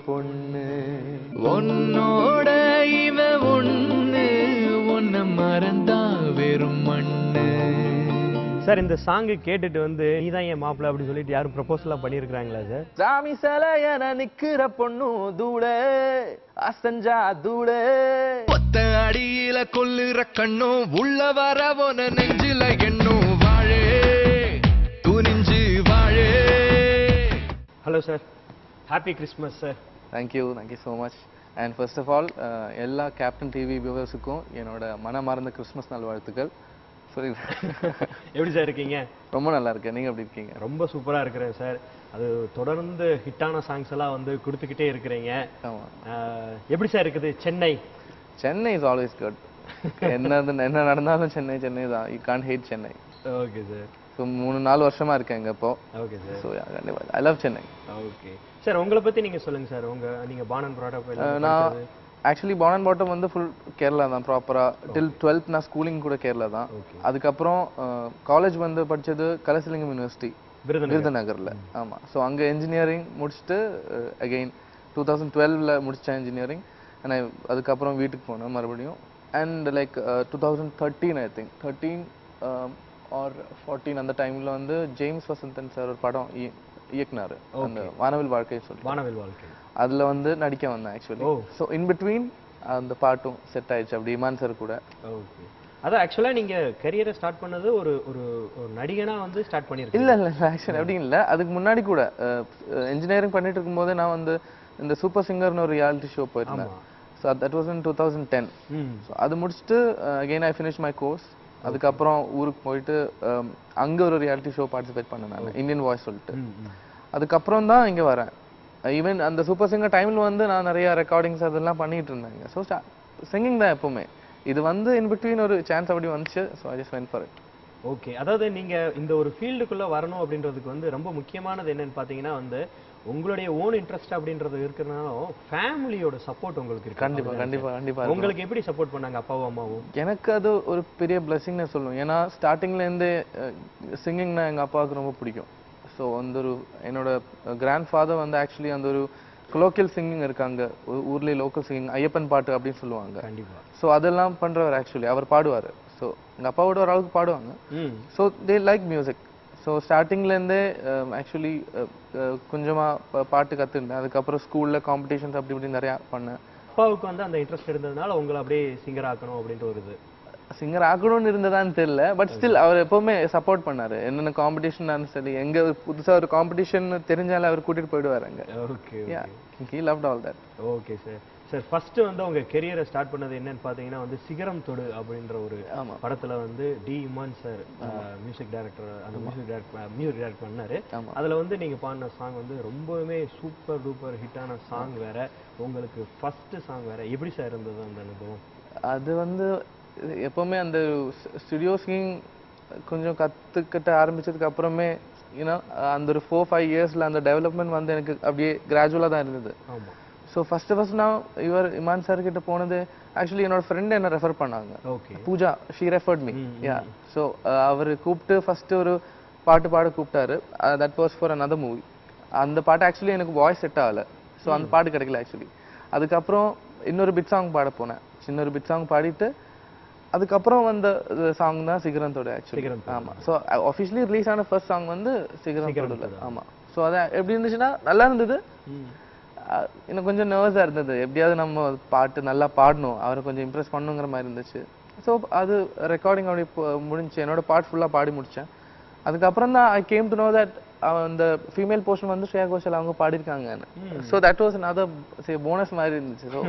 பொண்ணு உன்னோட இவ ஒண்ணு உன்னை மறந்தா வெறும் மண்ணு. சார் இந்த சாங் கேட்டுட்டு வந்து நீதான் என் மாப்பிள்ள அப்படி சொல்லிட்டு யாரும் ப்ரப்போசலாம் பண்ணியிருக்கிறாங்களா சார்? சாமி சிலையன நிக்கிற பொண்ணும் தூள அசஞ்சா தூள ஒத்த அடியில கொல்லுற கண்ணும் உள்ள வரவன நெஞ்சில எண்ணும் வாழே துணிஞ்சு வாழே. Hello sir, happy Christmas sir. Thank you so much. And first of all எல்லா கேப்டன் டிவி வியூவர்ஸுக்கும் என்னோட மனமார்ந்த கிறிஸ்மஸ் நாள் வாழ்த்துக்கள். எப்படி சார் இருக்கீங்க? ரொம்ப நல்லா இருக்கேன். நீங்க எப்படி இருக்கீங்க? ரொம்ப சூப்பரா இருக்கிறேன் சார். அது தொடர்ந்து ஹிட்டான சாங்ஸ் எல்லாம் வந்து கொடுத்துக்கிட்டே இருக்கிறீங்க. எப்படி சார் இருக்குது Chennai? Chennai is always good. என்ன நடந்தாலும் சென்னை தான். You can't hate Chennai. Okay sir. So 3-4 வருஷமா இருக்கேன் இங்க இப்போ. Okay sir. ஸோ கண்டிப்பா I love Chennai. Okay sir, உங்களை பத்தி நீங்க சொல்லுங்க சார். நீங்க born and brought up? நான் actually born and brought up வந்து ஃபுல் கேரளா தான் ப்ராப்பரா. டில் 12th நான் ஸ்கூலிங் கூட கேரளா தான். அதுக்கப்புறம் காலேஜ் வந்து படிச்சது கலசலிங்கம் யூனிவர்சிட்டி விருதுநகர்ல. ஆமா. ஸோ அங்க இன்ஜினியரிங் முடிச்சுட்டு அகெயின் 2012ல முடிச்சேன் இன்ஜினியரிங். அதுக்கப்புறம் வீட்டுக்கு போனேன் மறுபடியும். And like 2013 I think 13 or 14 அந்த டைம்ல வந்து ஜேம்ஸ் வசந்தன் சார் ஒரு படம் இயக்குனாரு, அந்த வானவில் வாழ்க்கை சொல்லி. வானவில் வாழ்க்கை அதுல வந்து நடிக்க வந்தேன் ஆக்சுவலி. ஸோ இன் பிட்வீன் அந்த பாட்டும் செட் ஆயிடுச்சு அப்படி இமான் சார் கூட. ஓகே. அதான் ஆக்சுவலா நீங்க கரியரை ஸ்டார்ட் பண்ணது ஒரு ஒரு நடிகனா வந்து ஸ்டார்ட் பண்ணிருக்கீங்க? இல்ல ஆக்சுவலி அப்படி இல்ல. அதுக்கு முன்னாடி கூட இன்ஜினியரிங் பண்ணிட்டு இருக்கும்போது நான் வந்து இந்த சூப்பர் சிங்கர்னு ஒரு ரியாலிட்டி ஷோ போயிருந்தேன். So that was in 2010. So அது முடிச்சுட்டு again I finish my course. அதுக்கப்புறம் ஊருக்கு போயிட்டு அங்க ஒரு ரியாலிட்டி ஷோ பார்ட்டிசிபேட் பண்ணேன் நான், இந்தியன் வாய்ஸ் சொல்லிட்டு. அதுக்கப்புறம் தான் இங்க வரேன். ஈவன் அந்த சூப்பர் சிங்கர் டைம்ல வந்து நான் நிறைய ரெக்கார்டிங்ஸ் அதெல்லாம் பண்ணிட்டு இருந்தேங்க. ஸோ சிங்கிங் தான் எப்பவுமே. இது வந்து இன் பிட்வீன் ஒரு சான்ஸ் அப்படி வந்துச்சு. So I just went for it. Okay. அதாவது நீங்க இந்த ஒரு ஃபீல்டுக்குள்ள வரணும் அப்படின்றதுக்கு வந்து ரொம்ப முக்கியமானது என்னன்னு பாத்தீங்கன்னா வந்து உங்களுடைய ஓன் இன்ட்ரெஸ்ட் அப்படின்றது இருக்கிறனாலும் ஃபேமிலியோட சப்போர்ட் உங்களுக்கு இருக்கு. கண்டிப்பா. உங்களுக்கு எப்படி சப்போர்ட் பண்ணாங்க அப்பாவும் அம்மாவும்? எனக்கு அது ஒரு பெரிய பிளெஸிங் நான் சொல்லுவேன். ஏன்னா ஸ்டார்டிங்ல இருந்தே சிங்கிங்னா எங்க அப்பாவுக்கு ரொம்ப பிடிக்கும். ஸோ அந்த ஒரு என்னோட கிராண்ட் ஃபாதர் வந்து ஆக்சுவலி அந்த ஒரு லோக்கல் சிங்கிங் இருக்காங்க ஊர்லேயே, லோக்கல் சிங்கிங் ஐயப்பன் பாட்டு அப்படின்னு சொல்லுவாங்க. கண்டிப்பா. ஸோ அதெல்லாம் பண்றவர் ஆக்சுவலி. அவர் பாடுவார். ஸோ எங்கள் அப்பாவோட ஒரு அளவுக்கு பாடுவாங்க. So they like music. So ஸ்டார்டிங்லேருந்தே ஆக்சுவலி கொஞ்சமாக பாட்டு கற்றுருந்தேன். அதுக்கப்புறம் ஸ்கூலில் காம்படிஷன்ஸ் அப்படி இப்படி நிறையா பண்ணேன். அப்பாவுக்கு வந்து அந்த இன்ட்ரெஸ்ட் இருந்ததுனால உங்களை அப்படியே சிங்கர் ஆக்கணும் அப்படின்ற ஒரு இது. சிங்கர் ஆகணும்னு இருந்ததான்னு தெரியல. பட் ஸ்டில் அவர் எப்பவுமே சப்போர்ட் பண்ணாரு. என்னென்ன காம்படிஷன் சரி, எங்க புதுசா ஒரு காம்படிஷன் தெரிஞ்சாலும் அவர் கூட்டிட்டு போயிடுவாரு அங்க. Okay. He loved all that. Okay sir. Sir first வந்து உங்க கெரியரை ஸ்டார்ட் பண்ணது என்னன்னு பாத்தீங்கன்னா வந்து சிகரம் தொடு அப்படின்ற ஒரு படத்துல வந்து D Imman sir music director, அந்த மியூசிக் டைரக்ட் பண்ணாரு. அதுல வந்து நீங்க பாடின சாங் வந்து ரொம்பவுமே சூப்பர் டூப்பர் ஹிட்டான சாங் வேற. உங்களுக்கு ஃபர்ஸ்ட் சாங் வேற. எப்படி சார் இருந்தது அந்த அனுபவம்? அது வந்து எப்பவுமே அந்த ஸ்டுடியோ சிங்கிங் கொஞ்சம் கற்றுக்கிட்ட ஆரம்பிச்சதுக்கு அப்புறமே அந்த ஒரு 4-5 இயர்ஸ்ல அந்த டெவலப்மெண்ட் வந்து எனக்கு அப்படியே கிராஜுவலாக தான் இருந்தது. ஸோ ஃபர்ஸ்ட் நான் இமான் சார் கிட்ட போனது ஆக்சுவலி என்னோட ஃப்ரெண்ட் என்ன ரெஃபர் பண்ணாங்க, Pooja. She referred me. So அவர் கூப்பிட்டு ஃபர்ஸ்ட் ஒரு பாட்டு பாட கூப்பிட்டாரு. That was for another movie. அந்த பாட்டு ஆக்சுவலி எனக்கு வாய்ஸ் செட் ஆகலை. ஸோ அந்த பாட்டு கிடைக்கல ஆக்சுவலி. அதுக்கப்புறம் இன்னொரு பிட் சாங் பாட போனேன். சின்ன ஒரு பிட் சாங் பாடிட்டு அதுக்கப்புறம் வந்த சாங் தான் சிகரத்தோட ஆக்சுவலி. ஆமா. ஸோ ஆஃபிஷியலி ரிலீஸ் ஆன ஃபர்ஸ்ட் சாங் வந்து சிகரத்தோட. ஆமா. ஸோ அதான் எப்படி இருந்துச்சுன்னா நல்லா இருந்தது. எனக்கு கொஞ்சம் நர்வஸாக இருந்தது. எப்படியாவது நம்ம பாட்டு நல்லா பாடணும், அவரை கொஞ்சம் இம்ப்ரெஸ் பண்ணுங்கிற மாதிரி இருந்துச்சு. ஸோ அது ரெக்கார்டிங் அப்படி முடிஞ்சு என்னோட பாட்டு ஃபுல்லாக பாடி முடித்தேன். அதுக்கப்புறம் தான் I came to know that அந்த ஃபீமேல் போர்ஷன் வந்து ஸ்ரேயா கோஷல் அவங்க பாடியிருக்காங்கன்னு. So that was another bonus மாதிரி இருந்துச்சு. ஸோ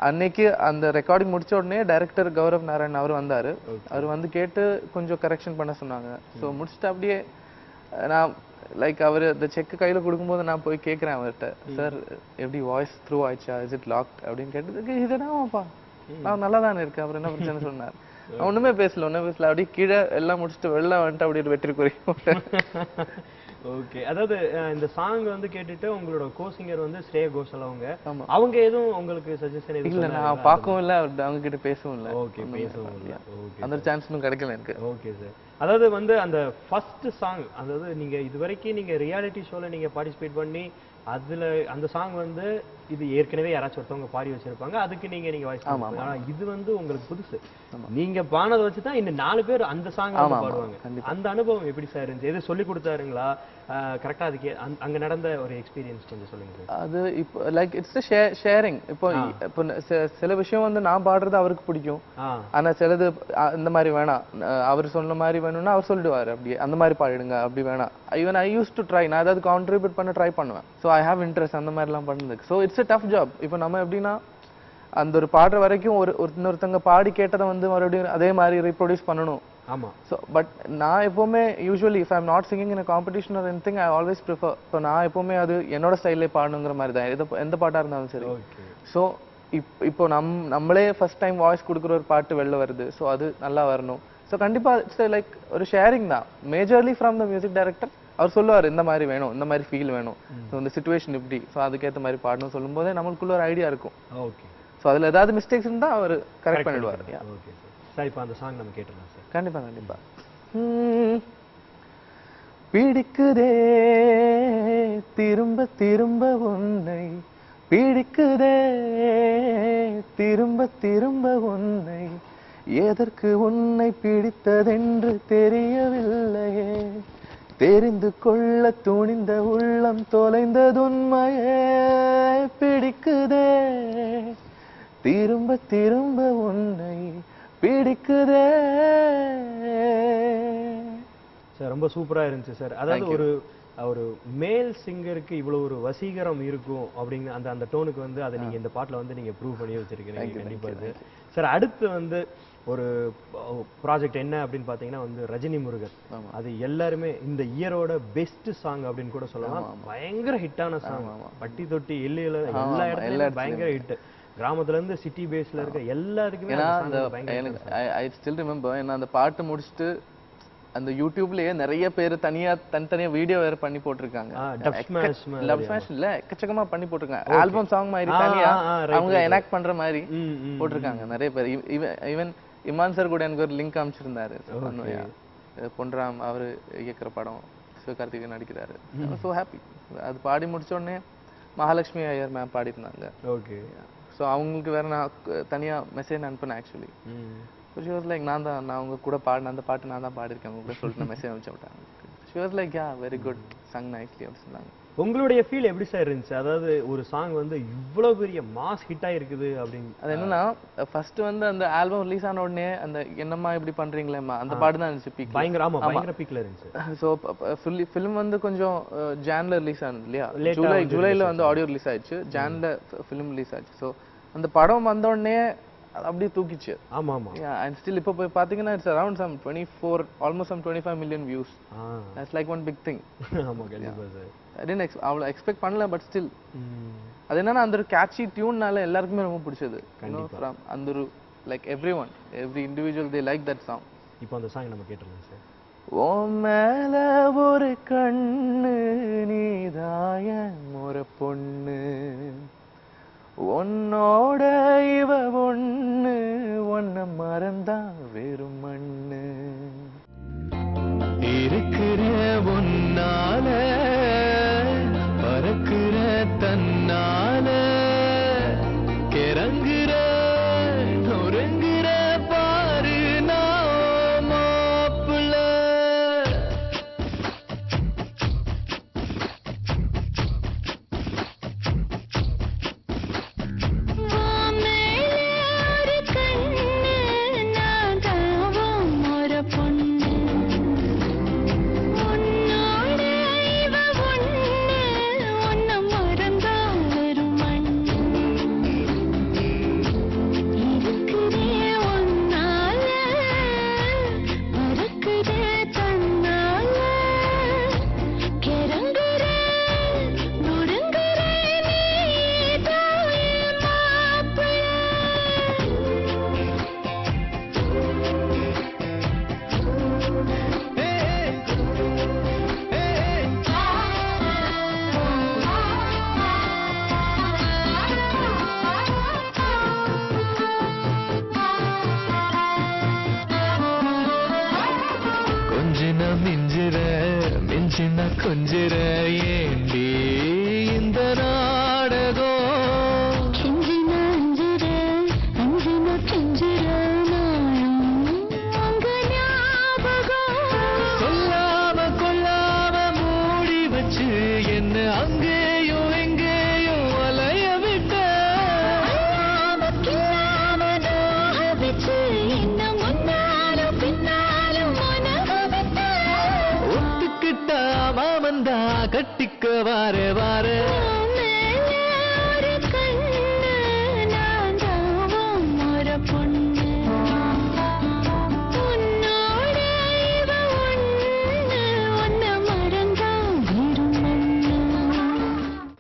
அன்னைக்கு அந்த ரெக்கார்டிங் முடிச்ச உடனே டைரக்டர் கௌரவ் நாராயண் அவர் வந்தார். அவர் வந்து கேட்டு கொஞ்சம் கரெக்ஷன் பண்ண சொன்னாங்க. ஸோ முடிச்சுட்டு அப்படியே நான் லைக் அவர் இந்த செக் கையில் கொடுக்கும்போது நான் போய் கேட்குறேன் அவர்கிட்ட, சார் எப்படி வாய்ஸ் த்ரூ ஆயிடுச்சா, இஸ் இட் லாக்ட் அப்படின்னு கேட்டதுக்கு, இதுனாப்பா நான் நல்லா தானே இருக்கேன், அப்புறம் என்ன பிரச்சனை சொன்னார். ஒன்றுமே பேசல அப்படியே கீழே எல்லாம் முடிச்சுட்டு வெளில வந்துட்டு அப்படியே வெற்றி குறி. ஓகே. அதாவது இந்த சாங் வந்து கேட்டுட்டு உங்களோட கோசிங்கர் வந்து ஸ்ரேயா கோஷல் அவங்க எதுவும் உங்களுக்கு சஜஷன் இல்ல? நான் பார்க்கவும் இல்லை, அவங்க கிட்ட பேசவும் இல்லை. ஓகே, பேசவும் இல்லை. அந்த சான்ஸ் இன்னும் கிடைக்கல எனக்கு. Okay sir. அதாவது வந்து அந்த ஃபர்ஸ்ட் சாங், அதாவது நீங்க இதுவரைக்கும் நீங்க ரியாலிட்டி ஷோல நீங்க பார்ட்டிசிபேட் பண்ணி அதுல அந்த சாங் வந்து இது ஏற்கனவே யாராச்சும் ஒருத்தவங்க பாடி வச்சிருப்பாங்க, அதுக்கு நீங்க வாய்ஸ் கொடுப்பீங்க. ஆனா இது வந்து உங்களுக்கு புதுசு. நீங்க பானதை வச்சு தான் இன்னும் 4 பேர் அந்த சாங் பாடுவாங்க. அந்த அனுபவம் எப்படி சார் இருந்துச்சு? எது சொல்லி கொடுத்தாருங்களா? கரெக்டா அதுக்கு அங்க நடந்த ஒரு எக்ஸ்பீரியன்ஸ் கொஞ்சம் சொல்லுங்க. அது இப்போ லைக் இட்ஸ் ஷேரிங். இப்போ சில விஷயம் வந்து நான் பாடுறது அவருக்கு பிடிக்கும், ஆனா சிலது இந்த மாதிரி வேணாம், அவர் சொன்ன மாதிரி வேணும்னா அவர் சொல்லிடுவாரு அப்படியே அந்த மாதிரி பாடிடுங்க, அப்படி வேணாம். Even I use to try, நான் ஏதாவது கான்ட்ரிபியூட் பண்ண ட்ரை பண்ணுவேன். ஸோ ஐ ஹேவ் இன்ட்ரெஸ்ட் அந்த மாதிரிலாம் பண்ணதுக்கு. So it's a tough job. இப்போ நம்ம எப்படின்னா அந்த ஒரு பாடுற வரைக்கும் இன்னொருத்தங்க பாடி கேட்டதை வந்து மறுபடியும் அதே மாதிரி ரீப்ரொடியூஸ் பண்ணணும். ஆமா. ஸோ பட் நான் எப்போவுமே usually if I am not singing in a competition or anything, I always prefer. So நான் எப்போவுமே அது என்னோட ஸ்டைல்லே பாடணுங்கிற மாதிரி தான் எந்த பாட்டாக இருந்தாலும் சரி. ஸோ இப்போ நம்மளே ஃபர்ஸ்ட் டைம் வாய்ஸ் கொடுக்குற ஒரு பாட்டு வெளில வருது, ஸோ அது நல்லா வரணும். ஸோ கண்டிப்பாக இட்ஸ் லைக் ஒரு ஷேரிங் தான், majorly from the music director. அவர் சொல்லுவார் இந்த மாதிரி வேணும், இந்த மாதிரி ஃபீல் வேணும், ஸோ இந்த சிச்சுவேஷன் இப்படி, ஸோ அதுக்கேற்ற மாதிரி பாடணும் சொல்லும் போதே நம்மளுக்குள்ள ஒரு ஐடியா இருக்கும். ஓகே. ஸோ அதில் ஏதாவது மிஸ்டேக்ஸ் இருந்தால் அவர் கரெக்ட் பண்ணிடுவார். Okay sir. சார் இப்போ அந்த சாங் நம்ம கேட்டுடலாம் சார். கண்டிப்பா. பிடிக்குதே திரும்ப திரும்ப உன்னை, பிடிக்குதே திரும்ப திரும்ப உன்னை, எதற்கு உன்னை பிடித்ததென்று தெரியவில்லையே, தெரிந்து கொள்ள துணிந்த உள்ளம் தொலைந்ததுண்மையே, பிடிக்குதே திரும்ப திரும்ப உன்னை, பிடிக்குதே. சார் ரொம்ப சூப்பரா இருந்துச்சு சார். அதாவது ஒரு மேல் சிங்கருக்கு இவ்வளவு ஒரு வசீகரம் இருக்கும் அப்படிங்கிற அந்த டோனுக்கு வந்து அதை நீங்க இந்த பாட்டுல வந்து நீங்க ப்ரூவ் பண்ணி வச்சிருக்கீங்க. கண்டிப்பா சார். அடுத்து வந்து ஒரு ப்ராஜெக்ட் என்ன அப்படின்னு பாத்தீங்கன்னா வந்து ரஜினி முருகன். அது எல்லாருமே இந்த இயரோட பெஸ்ட் சாங் அப்படின்னு கூட சொல்லலாம். பயங்கர ஹிட்டான சாங். பட்டி தொட்டி எல்லையில எல்லா இடத்துலயும் பயங்கர ஹிட். கிராமத்துல இருந்து சிட்டி பேஸ்ல இருக்க எல்லாருக்குமே ஐ ஸ்டில் ரிமெம்பர். ஏன்னா அந்த பாட்டு முடிச்சுட்டு அந்த யூடியூப்லயே நிறைய பேர் தனித்தனியா வீடியோ வேற பண்ணி போட்டிருக்காங்க. லவ் ஸ்மாஷ் இல்ல, எக்கச்சக்கமா பண்ணி போட்டிருக்காங்க. ஆல்பம் சாங் மாதிரி தனியா அவங்க எனாக்ட் பண்ற மாதிரி போட்டிருக்காங்க நிறைய பேர். ஈவன் இமான் சார் கூட எனக்கு ஒரு லிங்க் அமைச்சிருந்தாரு. பொன்ராம் அவரு இயக்குற படம், சிவகார்த்திகேயன் நடிக்கிறாரு. So happy. அது பாடி முடிச்ச உடனே மகாலட்சுமி ஐயர் மேம் பாடிருந்தாங்க. ஓகே. ஸோ அவங்களுக்கு வேற நான் தனியா மெசேஜ் அனுப்பினேன் ஆக்சுவலி. ஷி வாஸ் லைக் நான் அவங்க கூட பாடின அந்த பாட்டு நான் தான் பாடியிருக்கேன் அவங்க கூட சொல்லிட்டு நான் மெசேஜ் அனுப்பிச்சு விட்டாங்க. She was like yeah very good, sung nicely அப்படின்னு சொன்னாங்க. உங்களுடைய ஃபீல் எப்படி சார் இருந்துச்சு? அதாவது ஒரு சாங் வந்து இவ்வளவு பெரிய மாஸ் ஹிட் ஆயிருக்குது அப்படின்னு. அது என்னன்னா ஃபர்ஸ்ட் வந்து அந்த ஆல்பம் ரிலீஸ் ஆன உடனே அந்த என்னம்மா இப்படி பண்றீங்களேம்மா அந்த பாட்டு தான் இருந்துச்சு பீக். பயங்கர பீக்ல இருந்துச்சு. ஸோ ஃபிலிம் வந்து கொஞ்சம் ஜான்ல ரிலீஸ் ஆனது இல்லையா, ஜூலைல வந்து ஆடியோ ரிலீஸ் ஆயிடுச்சு, ஜான்ல ஃபிலிம் ரிலீஸ் ஆச்சு. ஸோ அந்த படம் வந்த உடனே அப்படியே தூக்கிச்சு. ஆமா ஆமா. அண்ட் ஸ்டில் இப்போ போய் பாத்தீங்கன்னா it's around some 24 almost some 25 million views. That's like one big thing. ஆமா கண்டிப்பா சார். ஐ டிடன்ட் அவ்வளோ எக்ஸ்பெக்ட் பண்ணல, பட் ஸ்டில் அது என்னன்னா அந்த ஒரு கேட்சி டியூன்னால எல்லாருக்குமே ரொம்ப பிடிச்சது. ஃப்ரம் அந்த ஒரு like every individual they like that song. இப்போ அந்த சாங் நம்ம கேட்டுறலாம் சார். ஓ மேல ஒரு கண்ணு நீதாய ஒரு பொண்ணு, உன்னோட இவ ஒண்ணு, உன்னை மறந்தா வெறும் மண்ணு, இருக்கிற உன்னால பறக்கிற தன்னால, கிறங்குற நொறுங்குற பாரு நான் மாப்பிள்ள. உன்னோட இவ ஒண்ணு, உன்னை மறந்தா வெறும்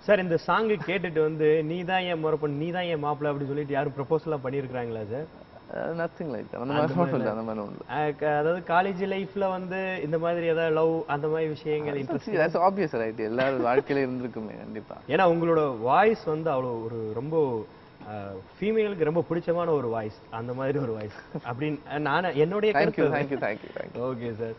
சார் இந்த சாங் கேட்டுட்டு வந்து நீ தான் என் முறப்பன் நீ தான் என் மாப்பிள்ள அப்படி சொல்லிட்டு யாரும் ப்ரப்போஸ்லாம் பண்ணியிருக்காங்களா சார்? நத்திங் லைக் அந்த மாதிரி மட்டும் இல்லை, அந்த மாதிரி ஒன்று. அதாவது காலேஜ் லைஃப்ல வந்து இந்த மாதிரி ஏதாவது லவ் அந்த மாதிரி விஷயங்கள் இன்ட்ரெஸ்ட் ஆப்வியஸ் ரைட், எல்லாரும் வாழ்க்கையில இருந்திருக்குமே கண்டிப்பா. ஏன்னா உங்களோட வாய்ஸ் வந்து அவ்வளோ ஒரு ரொம்ப ஃபீமேலுக்கு ரொம்ப பிடிச்சமான ஒரு வாய்ஸ், அந்த மாதிரி ஒரு வாய்ஸ் அப்படின்னு நான் என்னுடைய கருத்து. தேங்க்யூ. Okay sir.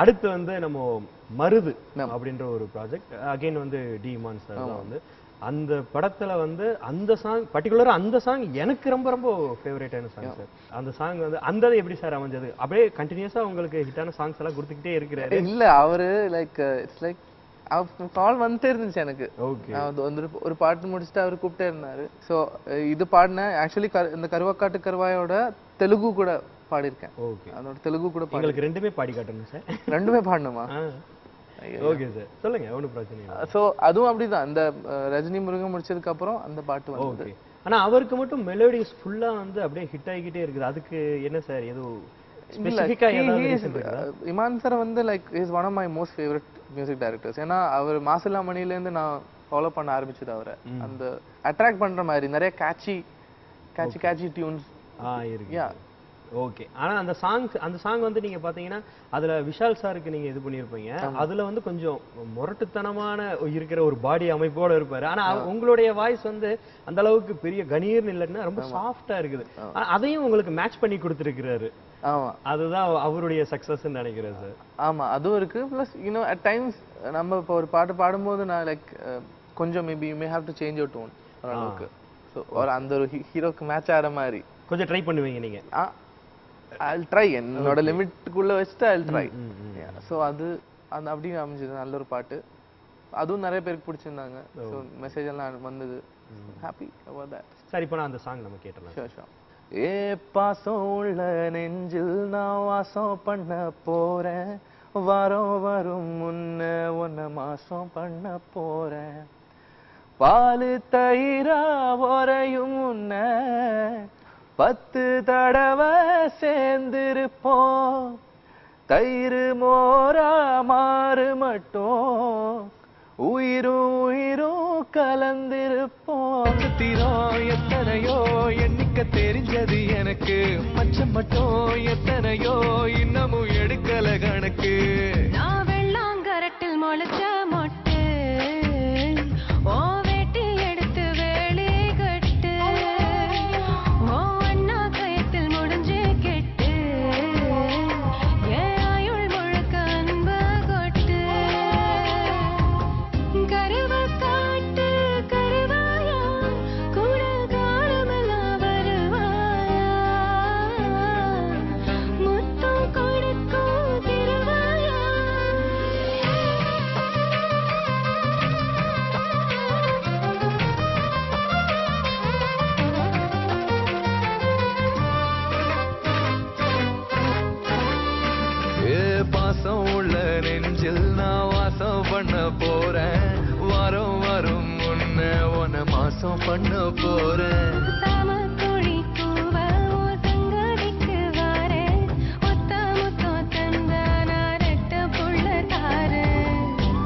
அடுத்து வந்து நம்ம மருது அப்படின்ற ஒரு ப்ராஜெக்ட் அகைன் வந்து டி இமான் சார் தான் வந்து அந்த படத்துல வந்து அந்த சாங் பர்டிகுலரா அந்த சாங் எனக்கு ரொம்ப ரொம்ப ஃபேவரட்டான சாங் சார். அந்த சாங் வந்து அந்த எப்படி சார் அமைஞ்சது? அப்படியே கண்டினியூஸா உங்களுக்கு ஹிட்டான சாங்ஸ் எல்லாம் கொடுத்துக்கிட்டே இருக்கிறாரு. இல்ல அவரு லைக் இட்ஸ் லைக் கால் வந்துட்டே இருந்துச்சு எனக்கு. ஒரு பாட்டு முடிச்சுட்டு அவர் கூப்பிட்டே இருந்தாரு. ஸோ இது பாடினேன் ஆக்சுவலி இந்த கருவாக்காட்டு கருவாயோட தெலுங்கு கூட பாடியிருக்கேன். ஓகே, அதோட தெலுங்கு கூட உங்களுக்கு ரெண்டுமே பாடி காட்டுங்க சார். ரெண்டுமே பாடணுமா? ஓகே சார், சொல்லுங்க, ஒன்றும் பிரச்சனை இல்லை. ஸோ அதுவும் அப்படிதான், இந்த ரஜினி முருகன் முடிச்சதுக்கு அப்புறம் அந்த பாட்டு வந்து. ஆனா அவருக்கு மட்டும் மெலோடிஸ் ஃபுல்லா வந்து அப்படியே ஹிட் ஆகிக்கிட்டே இருக்குது. அதுக்கு என்ன சார் ஏதோ ஸ்பெசிஃபிக்கா இமான் சார் வந்து like is one of my most favourite music directors. ஏன்னா அவர் மாசிலா மணில இருந்து நான் ஃபாலோ பண்ண ஆரம்பிச்சது அவரை. அந்த அட்ராக்ட் பண்ற மாதிரி நிறைய கேட்சி டியூன்ஸ் இருக்கு. ஓகே, ஆனா அந்த சாங் வந்து நீங்க பாத்தீங்கன்னா அதுல விஷால் சாருக்கு நீங்க இது பண்ணிருப்பீங்க. அதுல வந்து கொஞ்சம் முரட்டுத்தனமான இருக்கிற ஒரு பாடி அமைப்போட இருப்பாரு. ஆனா உங்களுடைய வாய்ஸ் வந்து அந்த அளவுக்கு பெரிய கணீர்னு இல்லைன்னா ரொம்ப சாஃப்டா இருக்குது. ஆனா அதையும் உங்களுக்கு மேட்ச் பண்ணி கொடுத்துருக்கிறாரு. ஆமா, அதுதான் அவருடைய சக்சஸ் நினைக்கிறேன் சார். ஆமா, அதுவும் இருக்கு. பிளஸ் யூனோ அட் டைம்ஸ் நம்ம இப்போ ஒரு பாட்டு பாடும்போது நான் லைக் கொஞ்சம் maybe you may have to change your tone ஓரளவுக்கு. ஸோ ஒரு அந்த ஒரு ஹீரோக்கு மேட்ச் ஆகிற மாதிரி கொஞ்சம் ட்ரை பண்ணுவீங்க நீங்க? I'll try, என்னோட லிமிட்டுக்குள்ள வச்சுட்டு I'll try. ஸோ அது அந்த அப்படின்னு அமைஞ்சது நல்ல ஒரு பாட்டு. அதுவும் நிறைய பேருக்கு பிடிச்சிருந்தாங்க. ஸோ மெசேஜ் எல்லாம் வந்தது. Happy about that. சரி, இப்போ நான் அந்த சாங் நம்ம கேட்டலாம். ஷோர். ஏ பாசம் உள்ள நெஞ்சில் நான் வாசம் பண்ண போறேன், வரும் முன்ன ஒன்ன மாசம் பண்ண போறேன், பாலு தயிரா உரையும் முன்ன 10 தடவை சேர்ந்திருப்போம், தயிர் மோரா மாறு மட்டும் உயிரும் கலந்திருப்போம். திரம் எத்தனையோ எண்ணிக்க தெரிஞ்சது எனக்கு, மச்சம் மட்டும் எத்தனையோ இன்னமும் எடுக்கல கணக்கு. நான் வெள்ளாங்கரட்டில் முளைச்ச மொட்டு வரும் முன்ன ஒன்ன மாசம் பண்ண போறேன்.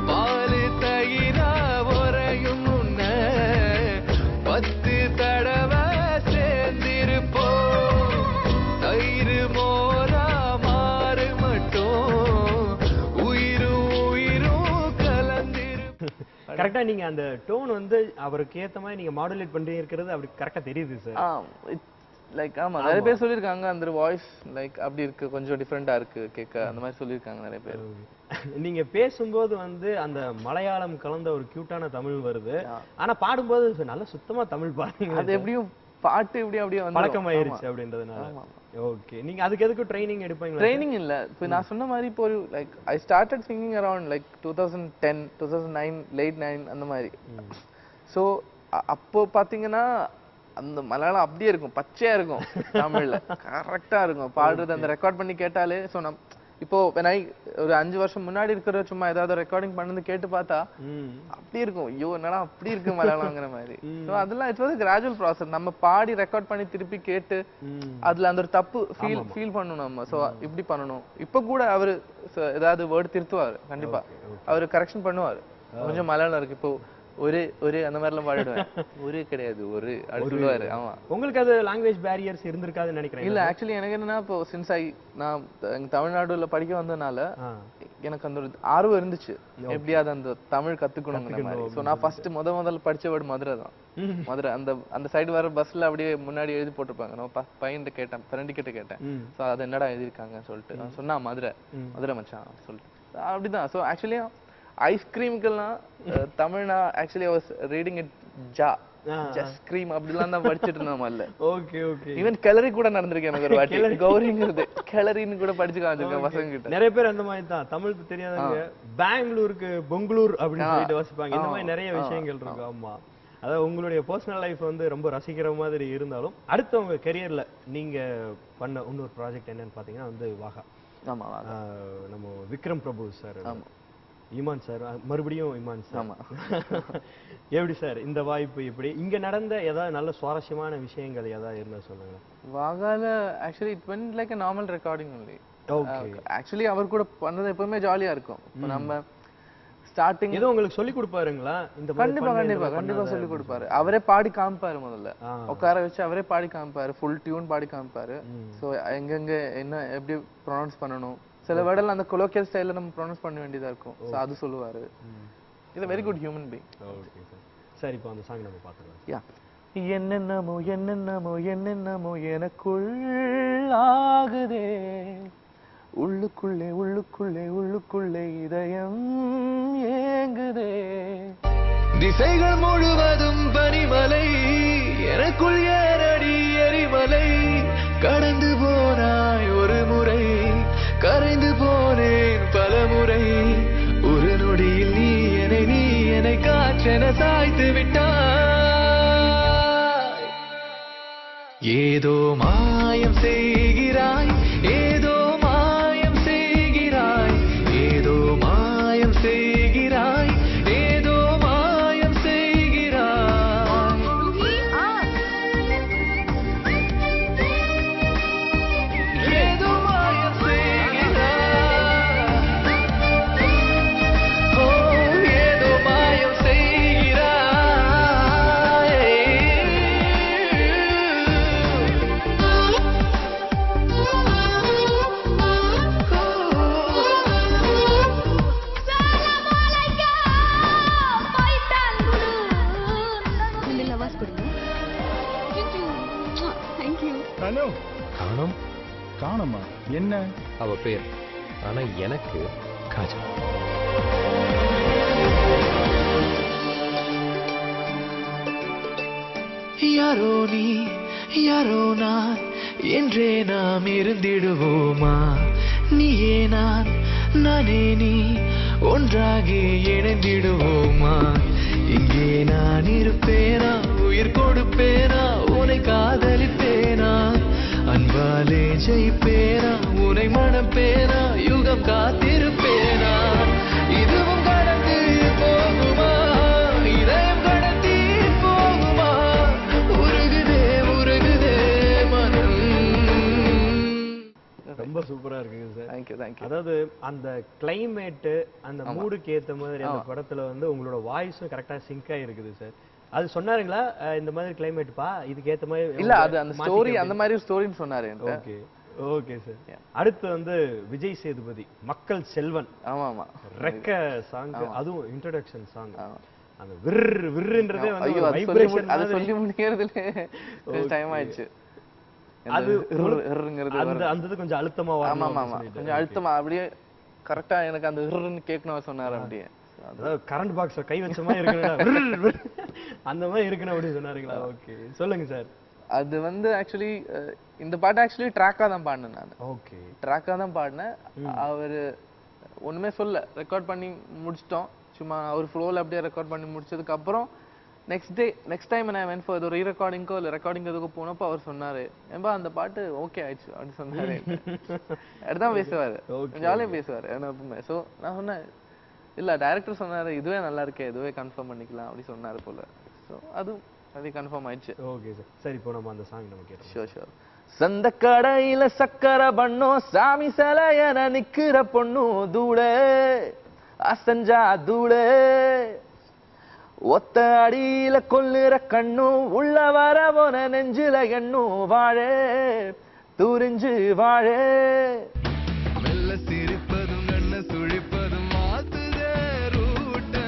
பாலு தயிரா உரையும் முன்ன 10 தடவை சேர்ந்திருப்போம், தயிர் மோரா மாறு மட்டும் உயிரும் கலந்திருப்போம். கரெக்டா நீங்க அந்த டோன் வந்து அவருக்கு ஏத்த மாதிரி நீங்க மாடுலேட் பண்ணி இருக்கிறது அப்படி கரெக்டா தெரியுது சார். லைக் ஆமா, நிறைய பேர் சொல்லிருக்காங்க அந்த வாய்ஸ் லைக் அப்படி இருக்கு, கொஞ்சம் டிஃபரெண்டா இருக்கு கேட்க, அந்த மாதிரி சொல்லிருக்காங்க நிறைய பேர். நீங்க பேசும்போது வந்து அந்த மலையாளம் கலந்த ஒரு கியூட்டான தமிழ் வருது, ஆனா பாடும்போது நல்ல சுத்தமா தமிழ் பாருங்க. அது எப்படியும் பாட்டு அப்படியே பழக்கமாயிருச்சு அப்படின்றதுனால. ஓகே, நீங்க அதுக்கு எதுக்கு ட்ரைனிங் எடுப்பீங்களா? ட்ரைனிங் இல்ல, இப்போ நான் சொன்ன மாதிரி இப்போ like I started singing around like 2010 2009 late 9 அந்த மாதிரி. ஸோ அப்போ பாத்தீங்கன்னா அந்த மலையாளம் அப்படியே இருக்கும், பச்சையா இருக்கும், தமிழ்ல கரெக்டா இருக்கும் பாடுறது. அந்த ரெக்கார்ட் பண்ணி கேட்டாலே ஸோ இப்போ ஒரு 5 வருஷம் முன்னாடி இருக்கிற சும்மா ஏதாவது ரெக்கார்டிங் பண்ணது கேட்டு பார்த்தா அப்படி இருக்கும், ஐயோ என்னடா அப்படி இருக்கு மலையாளம்ங்கிற மாதிரி. ஸோ அதெல்லாம் இட்ஸ் வாஸ் கிராஜுவல் ப்ராசஸ். நம்ம பாடி ரெக்கார்ட் பண்ணி திருப்பி கேட்டு அதுல அந்த ஒரு தப்பு ஃபீல் பண்ணணும் நம்ம. ஸோ இப்படி பண்ணணும். இப்போ கூட அவரு ஏதாவது வேர்டு திருத்துவாரு, கண்டிப்பா அவரு கரெக்ஷன் பண்ணுவாரு. கொஞ்சம் மலையாளம் இருக்கு இப்போ ஒரு அந்த மாதிரி எல்லாம் பாடிடுவேன். ஒரு கிடையாது ஒரு சொல்லுவாரு. ஆமா, உங்களுக்கு அது லாங்குவேஜ் பேரியர்ஸ் இருந்திருக்காதுன்னு நினைக்கிறேன். இல்ல ஆக்சுவலி எனக்கு என்னன்னா இப்போ சின்ஸ் நான் தமிழ்நாடுல படிக்க வந்ததுனால எனக்கு அந்த ஒரு ஆர்வம் இருந்துச்சு, எப்படியாவது அந்த தமிழ் கத்துக்கணுங்கிற மாதிரி. ஸோ நான் ஃபர்ஸ்ட் முதல்ல படிச்ச வேர்டு மதுரை தான். மதுரை அந்த சைடு வர பஸ்ல அப்படியே முன்னாடி எழுதி போட்டிருப்பாங்க. நான் பையன்கிட்ட கேட்டேன், ஃப்ரெண்டு கிட்ட கேட்டேன், ஸோ அது என்னடா எழுதிருக்காங்கன்னு சொல்லிட்டு சொன்னா மதுரை மச்சான் சொல்லிட்டு அப்படிதான். ஸோ ஆக்சுவலி ஐஸ்கிரீம்க்கெல்லாம் தமிழ்னா actually I was reading it just cream அப்படிலாம் தான் படிச்சிட்டு இருந்தோம். இல்ல ஓகே ஓகே, ஈவன் கிளரி கூட நடந்திருக்கேன் எனக்கு ஒரு வாட்டி. கௌரிங்கிறது கிளரின்னு கூட படிச்சு காமிச்சிருக்கேன் பசங்க கிட்ட. நிறைய பேர் அந்த மாதிரி தான் தமிழ் தெரியாதவங்க பெங்களூருக்கு பொங்களூர் அப்படின்னு சொல்லிட்டு வாசிப்பாங்க. இந்த மாதிரி நிறைய விஷயங்கள் இருக்கு. ஆமா, அதாவது உங்களுடைய பர்சனல் லைஃப் வந்து ரொம்ப ரசிக்கிற மாதிரி இருந்தாலும் அடுத்து உங்க கெரியர்ல நீங்க பண்ண இன்னொரு ப்ராஜெக்ட் என்னன்னு பாத்தீங்கன்னா வந்து வாகா. ஆமா, நம்ம விக்ரம் பிரபு சார், இமான் சார், மறுபடியும் இமான் சார். எப்படி சார் இந்த வாய்ப்பு? இப்படி இங்க நடந்த ஏதாவது நல்ல சுவாரஸ்யமான விஷயங்கள் ஏதாவது இருந்தா சொல்லுங்க. வாகால actually it went like a normal recording only. Okay, actually அவர் கூட பண்ணது எப்பவுமே ஜாலியா இருக்கும். இப்போ நம்ம ஸ்டார்டிங் ஏதோ உங்களுக்கு சொல்லி கொடுப்பாருங்களா? இந்த கண்டிப்பா சொல்லி கொடுப்பாரு. அவரே பாடி காமிப்பாரு. முதல்ல உட்கார வச்சு அவரே பாடி காமிப்பாரு, ஃபுல் டியூன் பாடி காமிப்பாரு. ஸோ எங்கெங்க என்ன எப்படி ப்ரொனவுன்ஸ் பண்ணணும், சில வேர்டெல்லாம் அந்த கொலோக்கியல் ஸ்டைல்ல நம்ம ப்ரொனவுன்ஸ் பண்ண வேண்டியதா இருக்கும். ஸோ அது சொல்லுவாரு. இது very good human being. Okay sir, சரி இப்போ அந்த சாங் நம்ம பார்த்துக்கலாம். யா, என்னென்னமோ என்னென்னமோ என்னென்னமோ எனக்குள் ஆகுதே, உள்ளுக்குள்ளே உள்ளுக்குள்ளே உள்ளுக்குள்ளே இதயம் ஏங்குதே, திசைகள் முழுவதும் பனிமலை, எனக்குள் ஏறடி எரிமலை, கடந்து போனாய் ஒரு முறை, கரைந்து போனேன் பல முறை, ஒரு நொடியில் நீ என்னை காற்றென சாய்த்து விட்டாய், ஏதோ மாயம் செய்கிறாய், ஏதோ மாயம் செய்கிறாய், ஏதோ மாயம் செய்கிறாய், ஏதோ மாயம் செய்கிறாய், ஏதோ மாயம் செய்கிறாய், ஓ ஏதோ மாயம் செய்கிறாய். காணோம் காணோமா? என்ன அவ பேர், ஆனா எனக்கு காஜல். யாரோ நீ யாரோ நான் என்றே நாம் இருந்திடுவோமா, நீயே நான் நானே நீ ஒன்றாகி இணைந்திடுவோமா, இங்கே நான் இருப்பேனா, உயிர் கொடுப்பேனா, உன்னை காதலிப்பேனா, அன்பாலே ஜெயிப்பேனா, உன்னை மணப்பேனா, யுகம் காத்திருப்பேனா, இதுவும் கடந்து போகுமா, இதயம் கடத்தி போகுமா, உருகுதே உருகுதே மனம். ரொம்ப சூப்பரா இருக்குங்க சார். Thank you thank you. அதாவது அந்த கிளைமேட் அந்த மூடுக்கு ஏத்த மாதிரி அந்த படத்துல வந்து உங்களோட வாய்ஸும் கரெக்டா சிங்க் ஆயிருக்குது சார். அது சொன்னாருங்களா இந்த மாதிரி கிளைமேட்ப்பா இதுக்கு ஏத்த மாதிரி? இல்ல, அது அந்த ஸ்டோரி அந்த மாதிரி ஒரு ஸ்டோரின்னு சொன்னாரு. Okay okay sir. அடுத்து வந்து விஜய் சேதுபதி மக்கள் செல்வன். ஆமா ஆமா, ரெக்க சாங், அதுவும் இன்ட்ரோடக்ஷன் சாங். அந்த விர்ன்றதே வந்து ஒரு வைப்ரேஷன். அது சொல்லி முடிக்கிறதுல டைம் ஆயிடுச்சு. அது அந்த அந்த கொஞ்சம் அழுத்தமா வரணும். ஆமா ஆமா, கொஞ்சம் அழுத்தமா அப்படியே கரெக்டா எனக்கு அந்த விர்ன்னு கேட்கணும் சொன்னாரு. அப்படியே அதாவது கரண்ட் பாக்ஸ்ல கை வச்ச மாதிரி இருக்கணும், அந்த மாதிரி இருக்கணும் அப்படி சொன்னாருங்களா? ஓகே சொல்லுங்க சார். அது வந்து ஆக்சுவலி இந்த பாட்டு ஆக்சுவலி ட்ராக்கா தான் பாடினேன் நான். ஓகே, ட்ராக்கா தான் பாடினேன். அவரு ஒண்ணுமே சொல்ல, ரெக்கார்ட் பண்ணி முடிச்சிட்டோம். சும்மா ஒரு ஃப்ளோல அப்படியே ரெக்கார்ட் பண்ணி முடிச்சதுக்கு அப்புறம் நெக்ஸ்ட் டைம் நான் வென் ஃபார் ஒரு ரீரெக்கார்டிங்கோ இல்லை ரெக்கார்டிங் எதுக்கு போனப்போ அவர் சொன்னாரு ஏன்பா அந்த பாட்டு ஓகே ஆயிடுச்சு அப்படின்னு சொன்னாரு. அதுதான் பேசுவாரு, ஜாலியாக பேசுவார் எப்பவுமே. ஸோ நான் சொன்னேன் இல்லை டைரக்டர் சொன்னாரு இதுவே நல்லா இருக்கே, இதுவே கன்ஃபார்ம் பண்ணிக்கலாம் அப்படி சொன்னாரு போல. ஸோ அது கன்ஃபார்ம் ஆயிடுச்சு. Okay sir. சரி, இப்போ நம்ம அந்த சாங் நம்ம கேட்டோம். ஷோர். சந்த கடையில சக்கரை பண்ணோம் சாமி சிலையன நிக்கிற பொண்ணும் தூளே அசஞ்சா தூளே ஒத்த அடியில கொல்லுற கண்ணும் உள்ள வர போன நெஞ்சில எண்ணும் வாழே தூரிஞ்சு வாழே மெல்ல சிரிப்பதும் கண்ண சுழிப்பதும் மாத்துதே ரூட்ட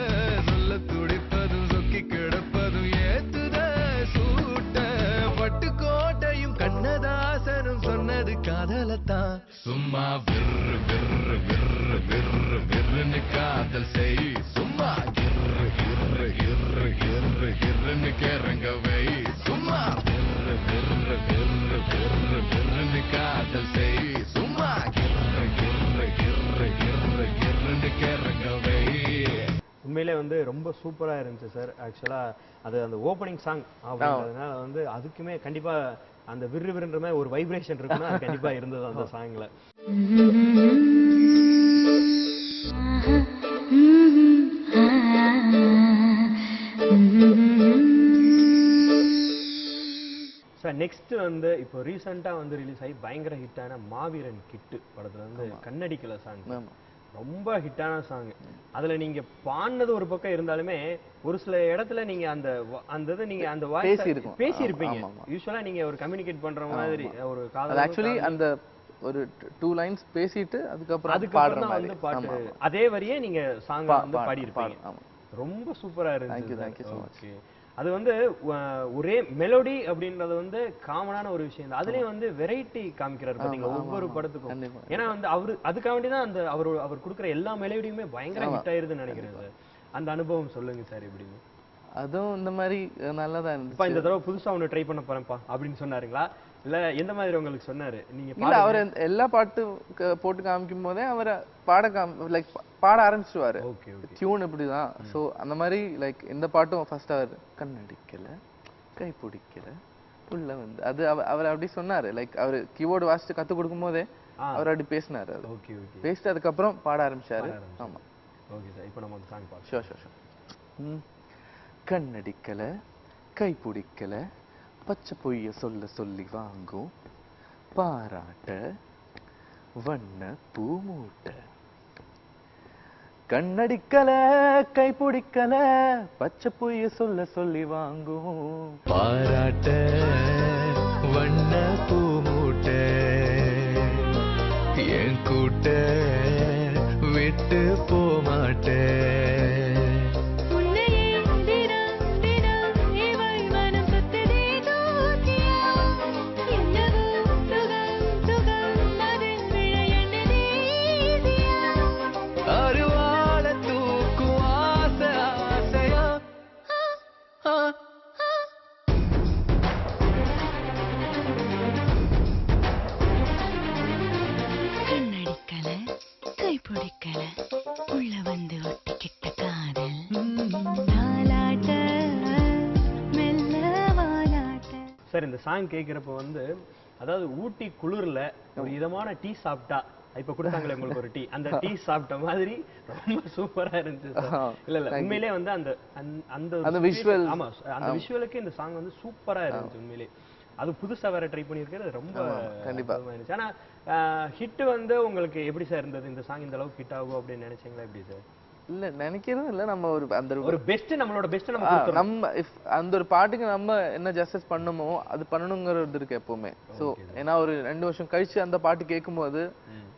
சொல்ல துடிப்பதும் சொக்கி கிடப்பதும் ஏத்துதே சூட்ட பட்டுக்கோட்டையும் கண்ணதாசனும் சொன்னது காதலத்தான் சும்மா விர்ரு விர்ரு விர்ரு விர்ரு விர்ருன்னு காதல் செய் சும்மா கிர்ரு கிர்ரு கிர்ரு கிர்ரு கிர்ருன்னு கேரங்க வை சும்மா விர்ரு விர்ரு விர்ரு விர்ரு விர்ருன்னு காதல் செய் சும்மா கிர்ரு கிர்ரு கிர்ரு கிர்ரு கிர்ருன்னு கேரங்க வை. உண்மையிலே வந்து ரொம்ப சூப்பரா இருந்துச்சு சார். ஆக்சுவலா அது அந்த ஓப்பனிங் சாங் அப்படின்றதுனால வந்து அதுக்குமே கண்டிப்பா அந்த விறு விறுன்ற மாதிரி ஒரு வைப்ரேஷன் இருக்குன்னா அது கண்டிப்பா இருந்தது அந்த சாங்ல. சார் நெக்ஸ்ட் வந்து இப்போ ரீசெண்டா வந்து ரிலீஸ் ஆகி பயங்கர ஹிட்டான மாவீரன் கிட்டு படத்துல வந்து கண்ணடிக்கல சாங் ரொம்ப ஹிட்டான சாங். அதுல நீங்க பாடினது ஒரு பக்கம் இருந்தாலுமே ஒரு சில இடத்துல நீங்க அந்த இது நீங்க அந்த வாய்ஸ் பேசியிருப்பீங்க. யூசுவலா நீங்க ஒரு கம்யூனிகேட் பண்ற மாதிரி ஒரு காதல் ஆக்சுவலி அந்த ஒரு 2 லைன்ஸ் பேசிட்டு அதுக்கப்புறம் வந்து பாட்டு அதே வரியே நீங்க சாங் வந்து பாடி இருப்பீங்க. ரொம்ப சூப்பரா இருந்துச்சு. ஓகே. அது வந்து ஒரே மெலோடி அப்படின்றது வந்து காமனான ஒரு விஷயம் தான். அதுலயும் வந்து வெரைட்டி காமிக்கிறாரு பாத்தீங்களா ஒவ்வொரு படத்துக்கும். ஏன்னா வந்து அதுக்காக வேண்டிதான் அந்த அவர் கொடுக்குற எல்லா மெலோடியுமே பயங்கர ஹிட் ஆயிருதுன்னு நினைக்கிறேன் சார். அந்த அனுபவம் சொல்லுங்க சார் எப்படின்னு. அதுவும் இந்த மாதிரி நல்லதா இருந்துச்சு. இந்த தடவை புதுசா ஒண்ணு ட்ரை பண்ண போறேன்ப்பா அப்படின்னு சொன்னாருங்களா இல்ல எந்த மாதிரி உங்களுக்கு சொன்னாரு? நீங்க இல்ல அவர் எல்லா பாட்டு போட்டு காமிக்கும் போதே அவர் பாட ஆரம்பிச்சுவாரு. டியூன் இப்படிதான். சோ அந்த மாதிரி லைக் இந்த பாட்டும் ஃபர்ஸ்ட் அவர் கண்ணடிக்கல கை பிடிக்கல உள்ள வந்து அது அவர் அப்படி சொன்னாரு. லைக் அவர் கீபோர்டு வாசிச்சு கத்து கொடுக்கும் போதே அவர் அப்படி பேசினாரு. பேசிட்டு அதுக்கப்புறம் பாட ஆரம்பிச்சாரு. ஆமா. Okay sir. இப்போ நம்ம அந்த சாங் பாடுறோம். ஷோர். கண்ணடிக்கல கை பிடிக்கல பச்சை பொய்ய சொல்ல சொல்லி வாங்கும் பாராட்ட வண்ண பூமூட்ட கண்ணடிக்கல கை பிடிக்கல பச்சை பொய்ய சொல்ல சொல்லி வாங்கும் பாராட்ட வண்ண பூமூட்ட என் கூட்ட விட்டு போமாட்டேன் சார் இந்த சாங் கேட்கிறப்ப வந்து அதாவது ஊட்டி குளிர்ல ஒரு இதமான டீ சாப்பிட்டா இப்ப கொடுத்தாங்களே உங்களுக்கு ஒரு டீ அந்த டீ சாப்பிட்ட மாதிரி ரொம்ப சூப்பரா இருந்துச்சு சார். இல்ல உண்மையிலே வந்து அந்த விஷுவல் ஆமா அந்த விஷுவலுக்கு இந்த சாங் வந்து சூப்பரா இருந்துச்சு உண்மையிலே. அது புதுசா வேற ட்ரை பண்ணியிருக்கிறது ரொம்ப கண்டிப்பா இருந்துச்சு. ஆனா ஹிட் வந்து உங்களுக்கு எப்படி சார் இருந்தது? இந்த சாங் இந்த அளவுக்கு ஹிட் ஆகும் அப்படின்னு நினைச்சீங்களா எப்படி சார்? இல்ல நினைக்கிறது இல்ல நம்ம ஒரு பெஸ்ட் நம்மளோட பெஸ்ட் நம்ம அந்த ஒரு பாட்டுக்கு நம்ம என்ன ஜஸ்டிஸ் பண்ணுமோ அது பண்ணணுங்கிறது இருக்கு எப்பவுமே. சோ ஏன்னா ஒரு 2 வருஷம் கழிச்சு அந்த பாட்டு கேட்கும்போது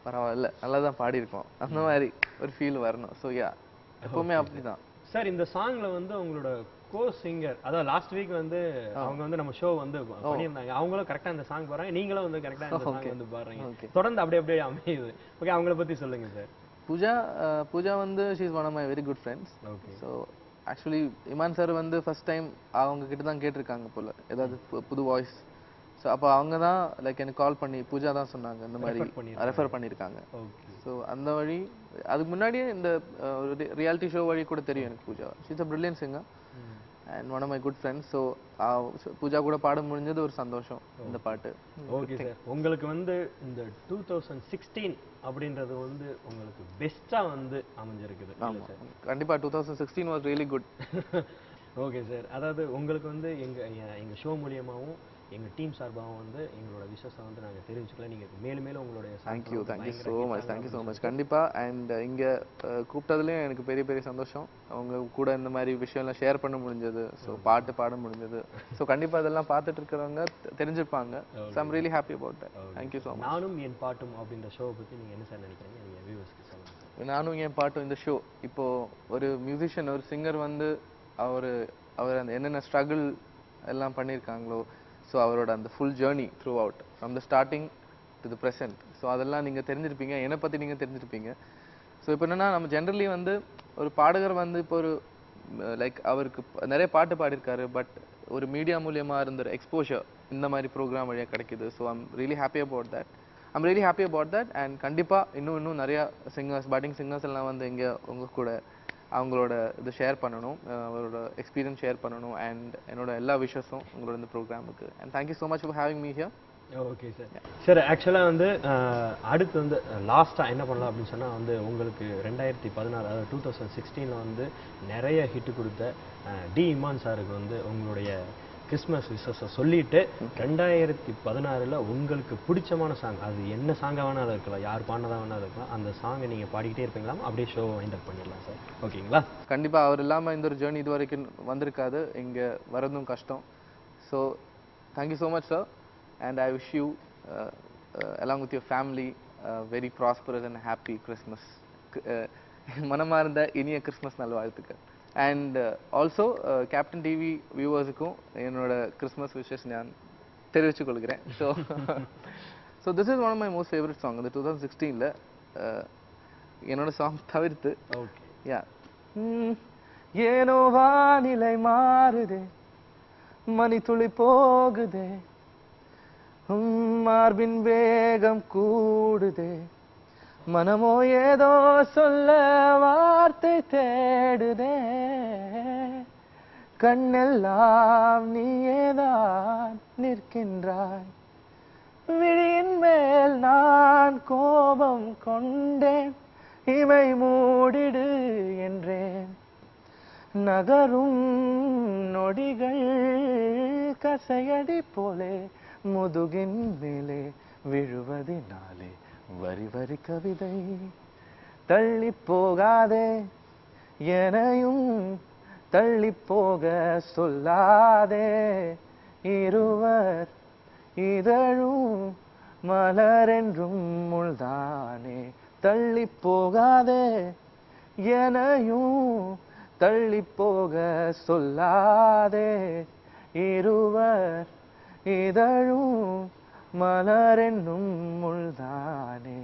பரவாயில்ல நல்லாதான் பாடி இருக்கோம் அந்த மாதிரி ஒரு ஃபீல் வரணும். சோ யா எப்பவுமே அப்படிதான் சார். இந்த சாங்ல வந்து உங்களோட கோ சிங்கர் அதாவது லாஸ்ட் வீக் வந்து அவங்க வந்து நம்ம ஷோ வந்து பண்ணியிருந்தாங்க. அவங்களும் கரெக்டா இந்த சாங் பாடுறாங்க, நீங்களும் வந்து கரெக்டா இந்த சாங் வந்து பாடுறீங்க. தொடர்ந்து அப்படியே அமையுது. ஓகே, அவங்கள பத்தி சொல்லுங்க சார். பூஜா வந்து she is one of my very good friends. So actually Imman sir வந்து ஃபர்ஸ்ட் டைம் அவங்க கிட்ட தான் கேட்டிருக்காங்க போல ஏதாவது புது வாய்ஸ். ஸோ அப்போ அவங்க தான் லைக் எனக்கு கால் பண்ணி பூஜா தான் சொன்னாங்க இந்த மாதிரி ரெஃபர் பண்ணியிருக்காங்க. ஸோ அந்த வழி அதுக்கு முன்னாடியே இந்த ரியாலிட்டி ஷோ வழி கூட தெரியும் எனக்கு Pooja. she is a brilliant singer. And one of my good friends. So Pooja கூட பாட முடிஞ்சது ஒரு சந்தோஷம் இந்த பாட்டு. ஓகே சார், உங்களுக்கு வந்து இந்த 2016 அப்படின்றது வந்து உங்களுக்கு பெஸ்டா வந்து அமைஞ்சிருக்குது. கண்டிப்பா 2016 was really good. Okay sir, அதாவது உங்களுக்கு வந்து எங்க ஷோ மூலியமாகவும் எங்க டீம் சார்பாகவும் வந்து எங்களோட விஷஸை வந்து நாங்க தெரிவிச்சுக்கலாம். நீங்க மேலும் மேலும் உங்களுடைய தேங்க்யூ ஸோ மச். கண்டிப்பா. அண்ட் இங்க கூப்பிட்டதுலேயும் எனக்கு பெரிய பெரிய சந்தோஷம். அவங்க கூட இந்த மாதிரி விஷயம்லாம் ஷேர் பண்ண முடிஞ்சது, ஸோ பாட்டு பாட முடிஞ்சது. ஸோ கண்டிப்பா இதெல்லாம் பார்த்துட்டு இருக்கிறவங்க தெரிஞ்சிருப்பாங்க. So I'm really happy about that. Thank you so much. நானும் என் பாட்டும் அப்படின்ற ஷோவை பத்தி நீங்க என்ன சார் நினைக்கிறீங்க? நீங்க வியூவர்ஸ்க்கு சொல்லுங்க. நானும் என் பாட்டும் இந்த ஷோ, இப்போ ஒரு மியூசிஷியன் ஒரு சிங்கர் வந்து அவர் அந்த என்னென்ன ஸ்ட்ரகிள் எல்லாம் பண்ணியிருக்காங்களோ, ஸோ அவரோட அந்த full journey through out from the starting to the present, so அதெல்லாம் நீங்கள் தெரிஞ்சிருப்பீங்க, என்னை பற்றி நீங்கள் தெரிஞ்சிருப்பீங்க. ஸோ இப்போ என்னென்னா நம்ம ஜென்ரலி வந்து ஒரு பாடகர் வந்து இப்போ ஒரு லைக் அவருக்கு நிறைய பாட்டு பாடியிருக்காரு, பட் ஒரு மீடியா மூலியமாக இருந்த எக்ஸ்போஷர் இந்த மாதிரி ப்ரோக்ராம் வழியாக கிடைக்குது. So I'm really happy about that. And கண்டிப்பாக இன்னும் நிறையா சிங்கர்ஸ், பட்டிங் சிங்கர்ஸ் எல்லாம் வந்து இங்கே உங்கள் கூட அவங்களோட இது ஷேர் பண்ணணும், அவரோட எக்ஸ்பீரியன்ஸ் ஷேர் பண்ணணும். அண்ட் என்னோட எல்லா விஷஸும் உங்களோட இந்த ப்ரோக்ராமுக்கு. And thank you so much for having me here. Okay sir. Sir ஆக்சுவலாக வந்து அடுத்து வந்து லாஸ்ட்டாக என்ன பண்ணலாம் அப்படின்னு சொன்னால் வந்து உங்களுக்கு 2016 அதாவது 2016 வந்து நிறைய ஹிட்டு கொடுத்த டி இமான் சாருக்கு வந்து உங்களுடைய கிறிஸ்மஸ் விஷஸை சொல்லிட்டு 2016 உங்களுக்கு பிடிச்சமான சாங், அது என்ன சாங்காக வேணாலும் இருக்கலாம், யார் பாடினதாக வேணாலும் இருக்கலாம், அந்த சாங்கை நீங்கள் பாடிக்கிட்டே இருப்பீங்களா? அப்படியே ஷோ வைண்ட் அப் பண்ணிடலாம் சார். ஓகேங்களா? கண்டிப்பாக அவர் இல்லாமல் இந்த ஒரு ஜேர்னி இது வரைக்கும் வந்திருக்காது, இங்கே வரதும் கஷ்டம். So thank you so much sir. And I wish you along with your family very prosperous and happy Christmas. மனமார்ந்த இனிய கிறிஸ்மஸ் நல்வாழ்த்துக்கள். அண்ட் ஆல்சோ கேப்டன் டிவி வியூவர்ஸுக்கும் என்னோட கிறிஸ்மஸ் விஷஸ் நான் தெரிவித்துக் கொள்கிறேன். So this is one of my most favourite song. இந்த 2016 என்னோட சாங் தவிர்த்து. Okay yeah. ஏனோ வானிலை மாறுதே, மணி துளி போகுதே, மார்பின் வேகம் கூடுதே, மனமோ ஏதோ சொல்ல வார்த்தை தேடுதே, கண்ணெல்லாம் நீயேதான் நிற்கின்றாய், விழியின் மேல் நான் கோபம் கொண்டேன், இமை மூடிடு என்றேன், நகரும் நொடிகள் கசையடி போலே முதுகின் மேலே விழுவதினாலே வரி வரி கவிதை, தள்ளி போகாதே எனையும் தள்ளி போக சொல்லாதே, இருவர் இதழும் மலரென்றும் முள்தானே, தள்ளி போகாதே எனையும் தள்ளி போக சொல்லாதே, இருவர் இதழும் மலரென்னும் முள்தானே.